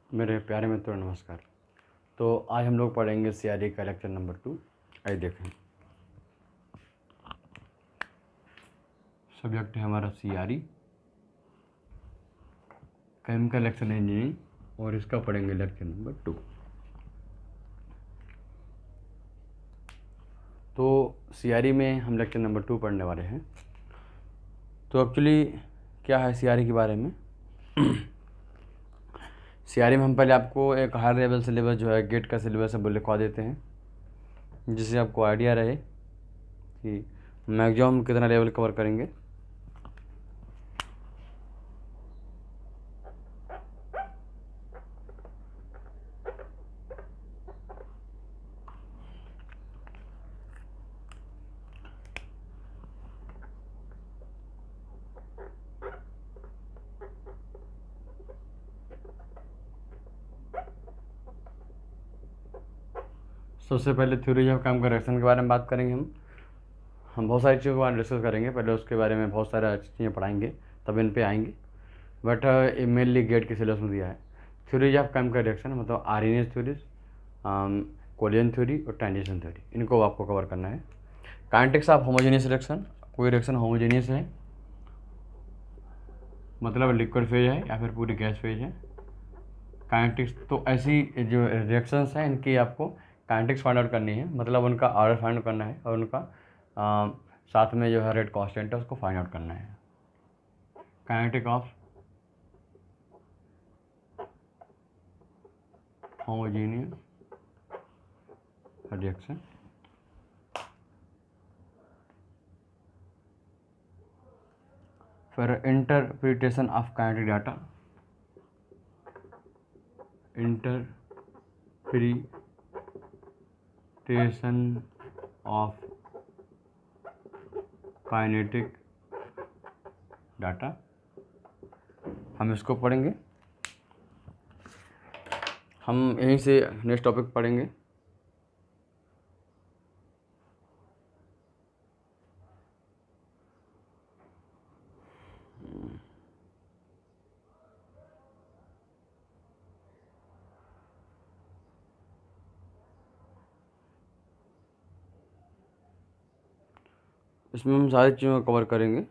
मेरे प्यारे मित्रों नमस्कार। तो आज हम लोग पढ़ेंगे सीआरई का लेक्चर नंबर 2। आइए देखें। सब्जेक्ट है हमारा सीआरई, केमिकल रिएक्शन इंजीनियरिंग, और इसका पढ़ेंगे लेक्चर नंबर 2। तो सीआरई में हम लेक्चर नंबर 2 पढ़ने वाले हैं। तो एक्चुअली क्या है सीआरई के बारे में। सीआरई में हम पहले आपको एक हायर लेवल सिलेबस जो है गेट का सिलेबस है वो लिखवा देते हैं, जिससे आपको आइडिया रहे कि मैक्सिमम कितना लेवल कवर करेंगे। सबसे पहले थ्योरी ऑफ केमिकल रिएक्शन के बारे में बात करेंगे। हम बहुत सारी चीज़ों के बारे में डिस्कस करेंगे। पहले उसके बारे में बहुत सारी चीज़ें पढ़ाएंगे, तब इन पे आएंगे। बट मेनली गेट के सिलेबस में दिया है थ्योरी ऑफ केमिकल रिएक्शन, मतलब आरएनए थ्योरीज, कोलिजन थ्योरी और ट्रांजिशन थ्योरी, इनको आपको कवर करना है। काइनेटिक्स ऑफ होमोजेनियस रिएक्शन, कोई रिएक्शन होमोजेनियस है मतलब लिक्विड फेज है या फिर पूरी गैस फेज है। काइनेटिक्स, तो ऐसी जो रिएक्शंस हैं इनकी आपको काइनेटिक्स फाइंड आउट करनी है, मतलब उनका ऑर्डर फाइंड आउट करना है और उनका साथ में जो है रेट कांस्टेंट है उसको फाइंड आउट करना है। काइनेटिक ऑफ होमोजेनियस रिएक्शन, फिर interpretation of kinetic data, interpretation of kinetic data, हम इसको पढ़ेंगे। हम यहीं से नेक्स्ट टॉपिक पढ़ेंगे। इसमें हम सारी चीज़ों को कवर करेंगे।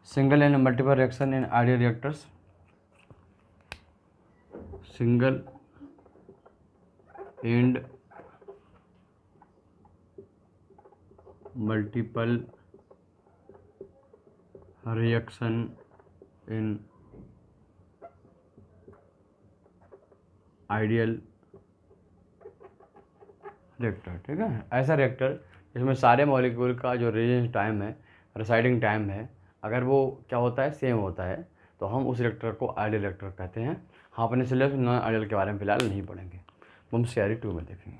Single and multiple reaction in ideal reactors, single and multiple reaction in ideal reactor. ठीक है, ऐसा रिएक्टर जिसमें सारे मॉलिक्यूल का जो रेजिडेंस टाइम है, रिसाइडिंग टाइम है, अगर वो क्या होता है सेम होता है, तो हम उस रिएक्टर को आइडियल रिएक्टर कहते हैं। हाँ, अपने सिलेबस में नॉन आइडियल के बारे में फिलहाल नहीं पढ़ेंगे, वो हम सीआरई 2 में देखेंगे।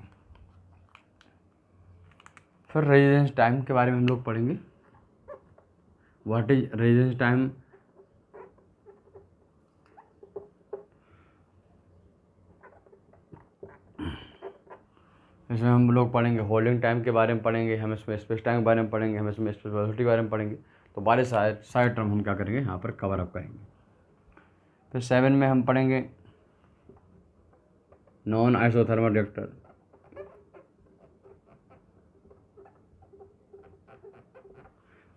फिर रेजिडेंस टाइम के बारे में हम लोग पढ़ेंगे। व्हाट इज रेजिडेंस टाइम, इसमें हम लोग पढ़ेंगे होल्डिंग टाइम के बारे में पढ़ेंगे, हम इसमें स्पेस टाइम के बारे में पढ़ेंगे, हम इसमें स्पेस वेलोसिटी के बारे में पढ़ेंगे। तो बारे सारे टर्म हम क्या करेंगे यहाँ पर कवर अप करेंगे। फिर 7 में हम पढ़ेंगे नॉन आइसोथर्मल रिएक्टर।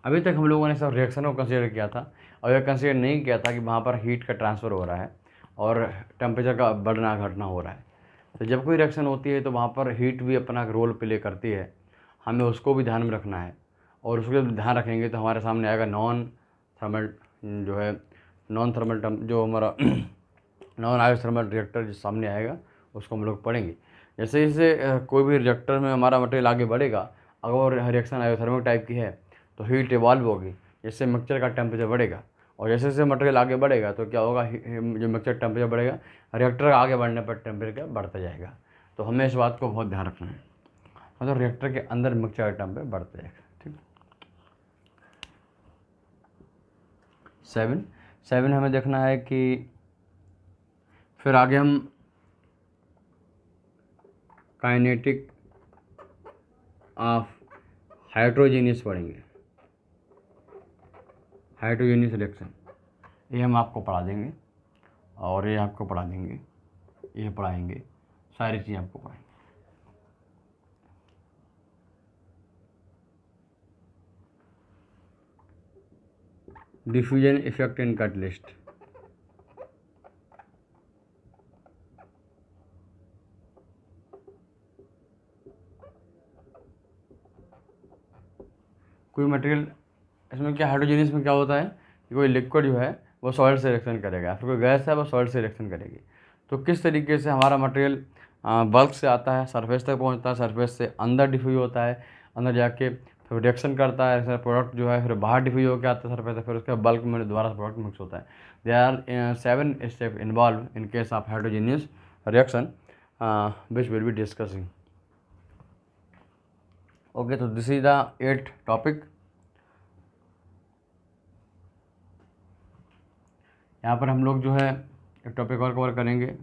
अभी तक हम लोगों ने सब रिएक्शन को कंसीडर किया था, और यह कंसीडर नहीं किया था कि वहाँ पर हीट का ट्रांसफ़र हो रहा है और टेम्परेचर का बढ़ना घटना हो रहा है। तो जब कोई रिएक्शन होती है तो वहाँ पर हीट भी अपना रोल प्ले करती है, हमें उसको भी ध्यान में रखना है। और उसको जब ध्यान रखेंगे तो हमारे सामने आएगा नॉन थर्मल, जो है नॉन थर्मल जो हमारा नॉन आइसोथर्मल रिएक्टर जो सामने आएगा उसको हम लोग पढ़ेंगे। जैसे जैसे कोई भी रिएक्टर में हमारा मटेरियल आगे बढ़ेगा, अगर रिएक्शन आइसोथर्मल टाइप की है तो हीट इवॉल्व होगी, जिससे मिक्सचर का टेम्परेचर बढ़ेगा। और जैसे जैसे मटेरियल आगे बढ़ेगा तो क्या होगा, जो मिक्सचर टेम्परेचर बढ़ेगा, रिएक्टर आगे बढ़ने पर टेम्परेचर बढ़ता जाएगा। तो हमें इस बात को बहुत ध्यान रखना है, मतलब रिएक्टर के अंदर मिक्सचर का टेम्परेचर बढ़ता जाएगा। ठीक, 7 हमें देखना है कि फिर आगे हम काइनेटिक ऑफ हाइड्रोजीनियस पढ़ेंगे, हाइड्रोजीनियस रिएक्शन, ये हम आपको पढ़ा देंगे, और ये आपको पढ़ा देंगे, ये पढ़ाएंगे, सारी चीज़ें आपको पढ़ाएंगे। डिफ्यूजन इफेक्ट इन कैटलिस्ट, कोई मटेरियल इसमें क्या हाइड्रोजीनियस में क्या होता है कि कोई लिक्विड जो है वो सॉल्ट से रिएक्शन करेगा, फिर कोई गैस है वो सॉल्ट से रिएक्शन करेगी। तो किस तरीके से हमारा मटेरियल बल्क से आता है, सरफेस तक पहुंचता है, सरफेस से अंदर डिफ्यूज होता है, अंदर जाके फिर रिएक्शन करता है, प्रोडक्ट जो है फिर बाहर डिफ्यूज होकर आता है सरफेस, फिर उसके बल्क में दोबारा प्रोडक्ट मिक्स होता है। They are 7 step involve in case of hydrogenous reaction which will be discussing. Okay, तो this is the 8th topic. यहाँ पर हम लोग जो है एक टॉपिक और कवर करेंगे,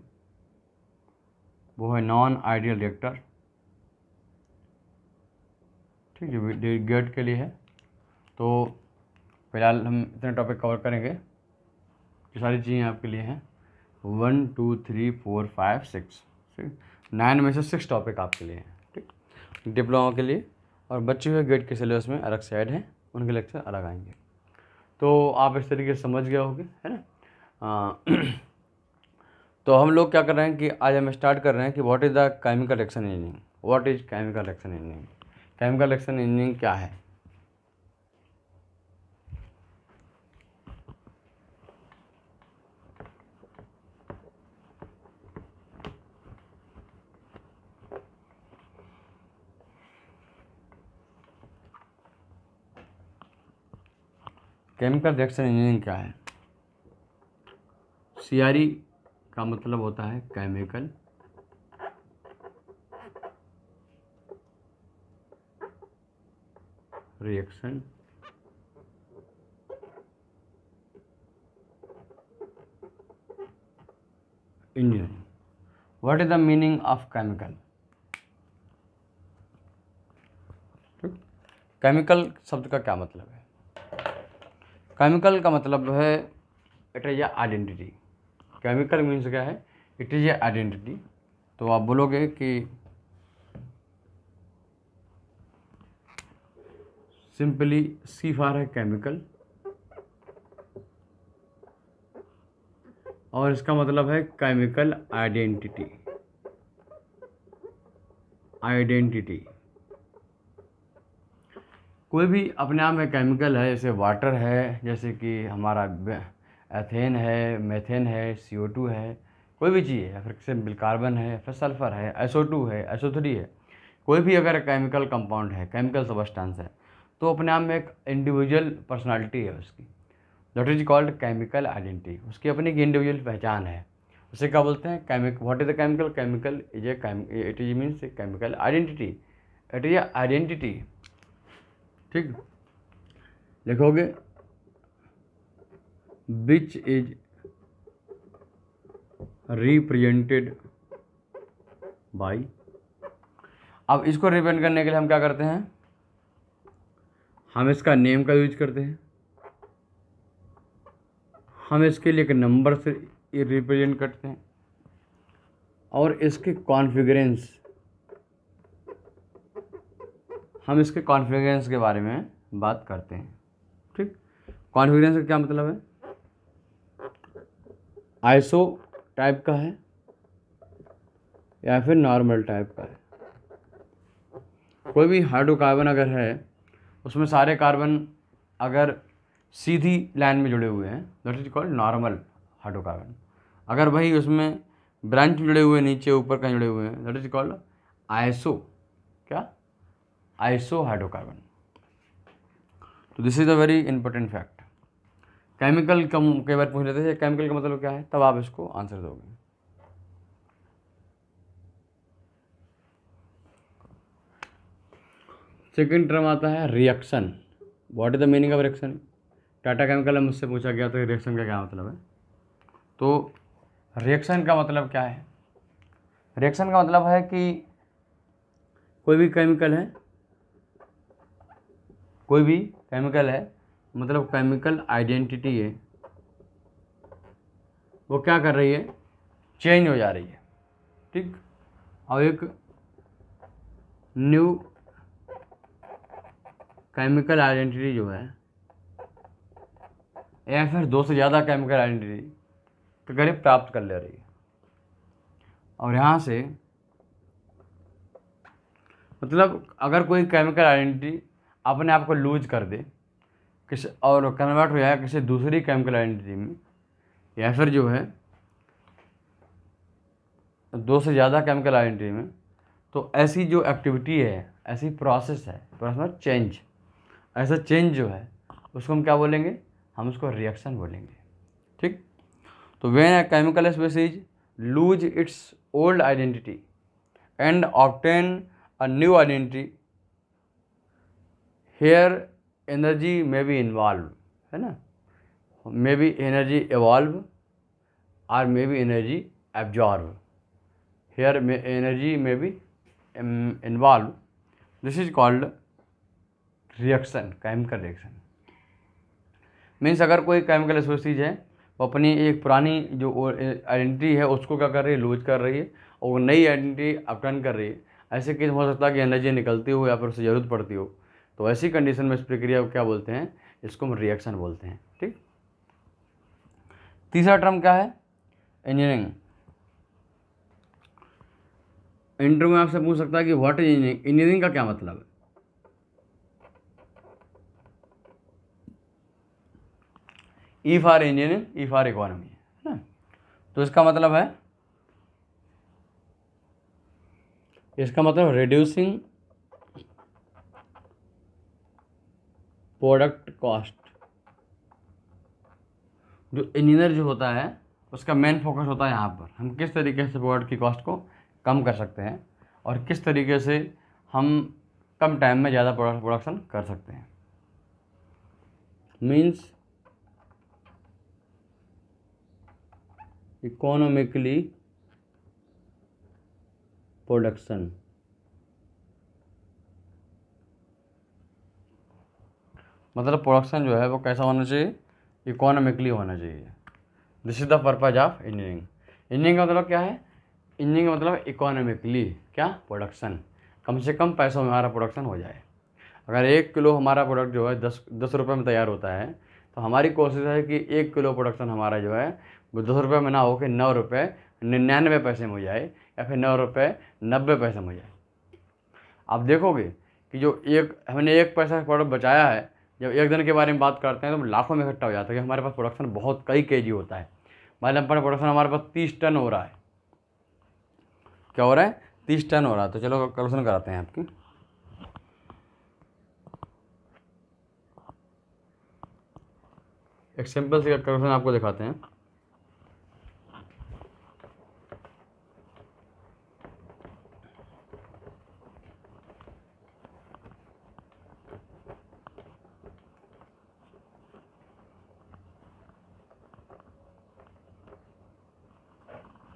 वो है नॉन आइडियल रिएक्टर। ठीक है, गेट के लिए है। तो फिलहाल हम इतने टॉपिक कवर करेंगे, ये सारी चीज़ें आपके लिए हैं। 1 2 3 4 5 6 9 में से 6 टॉपिक आपके लिए हैं। ठीक, डिप्लोमा के लिए, और बच्चे हुए गेट के सिलेबस में अलग से ऐड हैं, उनके लेक्चर अलग आएंगे। तो आप इस तरीके से समझ गए होंगे, है ना। तो हम लोग क्या कर रहे हैं कि आज हम स्टार्ट कर रहे हैं कि what is the chemical reaction engineering. What is chemical reaction engineering? Chemical reaction engineering क्या है? केमिकल रिएक्शन इंजीनियरिंग क्या है? CRE का मतलब होता है chemical reaction engineering. What is the meaning of chemical? Chemical शब्द का क्या मतलब है? केमिकल का मतलब है it is identity. Chemical means क्या है? It is identity. तो आप बोलोगे कि सिंपली सी फॉर है केमिकल, और इसका मतलब है केमिकल आइडेंटिटी। आइडेंटिटी कोई भी अपने आप में केमिकल है, जैसे वाटर है, जैसे कि हमारा एथेन है, मेथेन है, CO2 है, कोई भी चीज़ है, फिर सिंपल कार्बन है, फिर सल्फर है, SO2 है, SO3 है। कोई भी अगर केमिकल कंपाउंड है, केमिकल सब्सटेंस है, तो अपने आप में एक इंडिविजुअल पर्सनालिटी है उसकी, that is called chemical identity. उसकी अपनी एक इंडिविजुअल पहचान है। उसे क्या बोलते हैं? What is the chemical? Chemical is it is means chemical identity. It is identity. ठीक, लिखोगे विच इज रिप्रेजेंटेड बाई। अब इसको रिप्रेजेंट करने के लिए हम क्या करते हैं? हम इसका नेम का यूज करते हैं, हम इसके लिए एक नंबर से रिप्रेजेंट करते हैं, और इसके कॉन्फ़िगरेंस, हम इसके कॉन्फ़िगरेंस के बारे में बात करते हैं। ठीक, कॉन्फ़िगरेंस का क्या मतलब है? आइसो टाइप का है या फिर नॉर्मल टाइप का है। कोई भी हाइड्रोकार्बन अगर है, उसमें सारे कार्बन अगर सीधी लाइन में जुड़े हुए हैं, that is called normal hydrocarbon. अगर भाई उसमें ब्रांच जुड़े हुए, नीचे ऊपर कहीं जुड़े हुए हैं, दैट इज कॉल्ड आइसो, क्या? Iso hydrocarbon. तो this is a very important fact. Chemical का कई बार पूछ लेते हैं केमिकल का मतलब क्या है, तब आप इसको आंसर दोगे। सेकेंड टर्म आता है reaction. What is the meaning of reaction? Tata chemical में मुझसे पूछा गया तो रिएक्शन का क्या मतलब है। तो रिएक्शन का मतलब क्या है? रिएक्शन का मतलब है कि कोई भी केमिकल है, कोई भी केमिकल है, मतलब केमिकल आइडेंटिटी है, वो क्या कर रही है, चेंज हो जा रही है, ठीक। और एक न्यू केमिकल आइडेंटिटी जो है, या फिर दो से ज़्यादा केमिकल आइडेंटिटी तो करीब प्राप्त कर ले रही है। और यहाँ से मतलब अगर कोई केमिकल आइडेंटिटी अपने आप को लूज कर दे किसी और कन्वर्ट हो जाए किसी दूसरी केमिकल आइडेंटिटी में, या फिर जो है दो से ज़्यादा केमिकल आइडेंटिटी में, तो ऐसी जो एक्टिविटी है, ऐसी प्रोसेस है, प्रोसेस चेंज, ऐसा चेंज जो है उसको हम क्या बोलेंगे, हम उसको रिएक्शन बोलेंगे, ठीक। तो when a chemical species lose its old identity and obtain a new identity, here energy में बी इन्वॉल्व, है ना, मे बी एनर्जी एवॉल्व और may be energy absorb, here में एनर्जी में be involve, this is called reaction, chemical reaction. Means अगर कोई chemical species है वो अपनी एक पुरानी जो आइडेंटिटी है उसको क्या कर रही है, लूज कर रही है, और वो नई आइडेंटिटी अपटर्न कर रही है। ऐसे केस हो सकता है कि एनर्जी निकलती हो या फिर उससे ज़रूरत पड़ती हो, तो ऐसी कंडीशन में इस प्रक्रिया को क्या बोलते हैं, इसको हम रिएक्शन बोलते हैं, ठीक। तीसरा टर्म क्या है, इंजीनियरिंग। इंटरव्यू में आपसे पूछ सकता है कि व्हाट इज इंजीनियरिंग, इंजीनियरिंग का क्या मतलब है। E for engineering, E for economy, है ना। तो इसका मतलब है, इसका मतलब रिड्यूसिंग प्रोडक्ट कॉस्ट। जो इंजीनियर जो होता है उसका मेन फोकस होता है यहाँ पर, हम किस तरीके से प्रोडक्ट की कॉस्ट को कम कर सकते हैं और किस तरीके से हम कम टाइम में ज़्यादा प्रोडक्शन कर सकते हैं। मीन्स इकोनॉमिकली प्रोडक्शन, मतलब प्रोडक्शन जो है वो कैसा होना चाहिए, इकोनॉमिकली होना चाहिए। This is the purpose of engineering. Engineering का मतलब क्या है, इंजीनियरिंग का मतलब इकोनॉमिकली क्या, प्रोडक्शन, कम से कम पैसों में हमारा प्रोडक्शन हो जाए। अगर 1 किलो हमारा प्रोडक्ट जो है 10 रुपये में तैयार होता है, तो हमारी कोशिश है कि 1 किलो प्रोडक्शन हमारा जो है वो 10 रुपये में ना हो कि 9 रुपये 99 पैसे में हो जाए, या फिर 9 रुपये 90 पैसे में हो जाए। आप देखोगे कि जो हमने 1 पैसा प्रोडक्ट बचाया है, जब एक दिन के बारे में बात करते हैं तो लाखों में इकट्ठा हो जाता है कि हमारे पास प्रोडक्शन बहुत कई केजी होता है। मान लो प्रोडक्शन हमारे पास 30 टन हो रहा है, क्या हो रहा है, 30 टन हो रहा है। तो चलो कैलकुलेशन कराते हैं आपकी। एक सिंपल सी कैलकुलेशन आपको दिखाते हैं।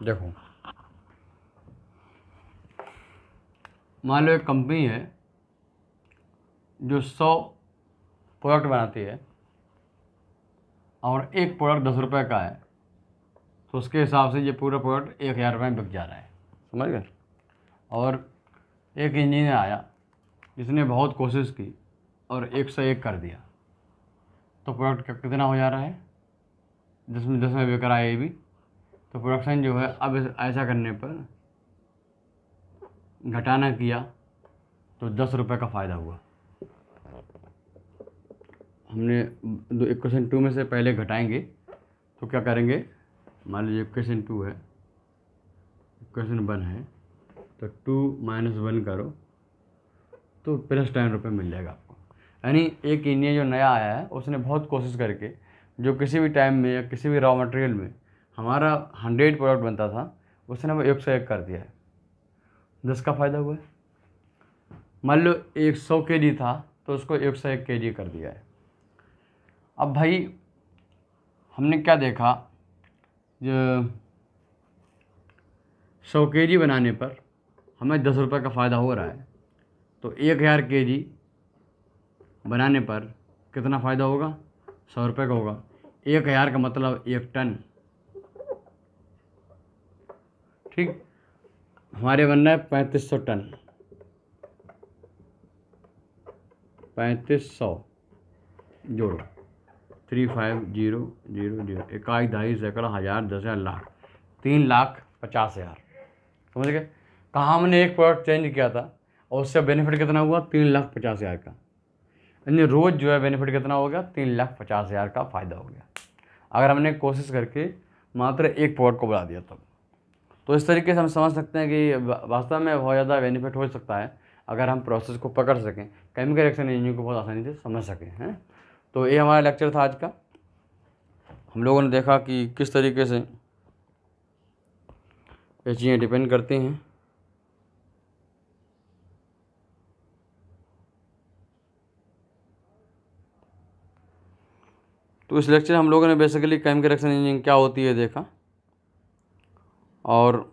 देखो, मान लो एक कंपनी है जो 100 प्रोडक्ट बनाती है और एक प्रोडक्ट 10 रुपये का है, तो उसके हिसाब से ये पूरा प्रोडक्ट 1000 रुपये में बिक जा रहा है, समझ गए। और एक इंजीनियर आया जिसने बहुत कोशिश की और 101 कर दिया, तो प्रोडक्ट कितना हो जा रहा है, 10 में बिक रहा है ये भी। तो प्रोडक्शन जो है अब ऐसा करने पर घटाना किया तो 10 रुपये का फ़ायदा हुआ। हमने इक्वेशन 2 में से पहले घटाएंगे तो क्या करेंगे, मान लीजिए इक्वेशन 2 है, इक्वेशन 1 है, तो 2 - 1 करो तो +10 रुपये मिल जाएगा आपको। यानी एक इंजीनियर जो नया आया है उसने बहुत कोशिश करके जो किसी भी टाइम में या किसी भी रॉ मटेरियल में हमारा 100 प्रोडक्ट बनता था, उसने वो 101 कर दिया है, 10 का फ़ायदा हुआ है। मान लो 100 kg था तो उसको 101 kg कर दिया है। अब भाई हमने क्या देखा, जो 100 kg बनाने पर हमें 10 रुपये का फ़ायदा हो रहा है, तो 1000 kg बनाने पर कितना फ़ायदा होगा? 100 रुपये का होगा। 1000 का मतलब 1 टन। ठीक, हमारे बन रहा है 3500 टन। 3500 जोड़ो, 35000, इकाई, दहाई, सैकड़ा, हज़ार, 10,000, लाख, 3,50,000। समझ गए? कहाँ हमने एक प्रोडक्ट चेंज किया था और उससे बेनिफिट कितना हुआ? 3,50,000 का। यानी रोज़ जो है बेनिफिट कितना हो गया? 3,50,000 का फ़ायदा हो गया, अगर हमने कोशिश करके मात्र एक प्रोडक्ट को बढ़ा दिया तब। तो इस तरीके से हम समझ सकते हैं कि वास्तव में बहुत ज़्यादा बेनिफिट हो सकता है अगर हम प्रोसेस को पकड़ सकें, केमिकल रिएक्शन इंजीनियरिंग को बहुत आसानी से समझ सकें, हैं। तो ये हमारा लेक्चर था आज का। हम लोगों ने देखा कि किस तरीके से ये चीज़ें डिपेंड करती हैं। तो इस लेक्चर हम लोगों ने बेसिकली केमिकल रिएक्शन इंजीनियरिंग क्या होती है देखा, और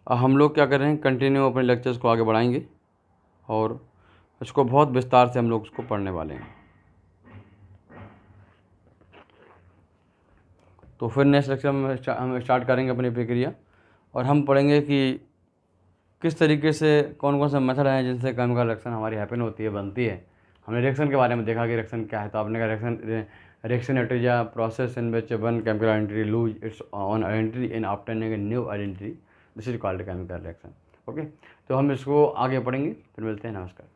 हम लोग क्या कर रहे हैं, कंटिन्यू अपने लेक्चर्स को आगे बढ़ाएंगे और इसको बहुत विस्तार से हम लोग उसको पढ़ने वाले हैं। तो फिर नेक्स्ट लेक्चर में हम स्टार्ट करेंगे अपनी प्रक्रिया, और हम पढ़ेंगे कि किस तरीके से कौन कौन से मेथड हैं जिनसे केमिकल रिएक्शन हमारी हैपन होती है, बनती है। हमने रिएक्शन के बारे में देखा कि रिएक्शन क्या है। तो आपने कहा reaction it is a process in which one chemical identity lose its on identity in obtaining a new identity, this is called chemical reaction. Okay, तो हम इसको आगे पढ़ेंगे, फिर मिलते हैं, नमस्कार।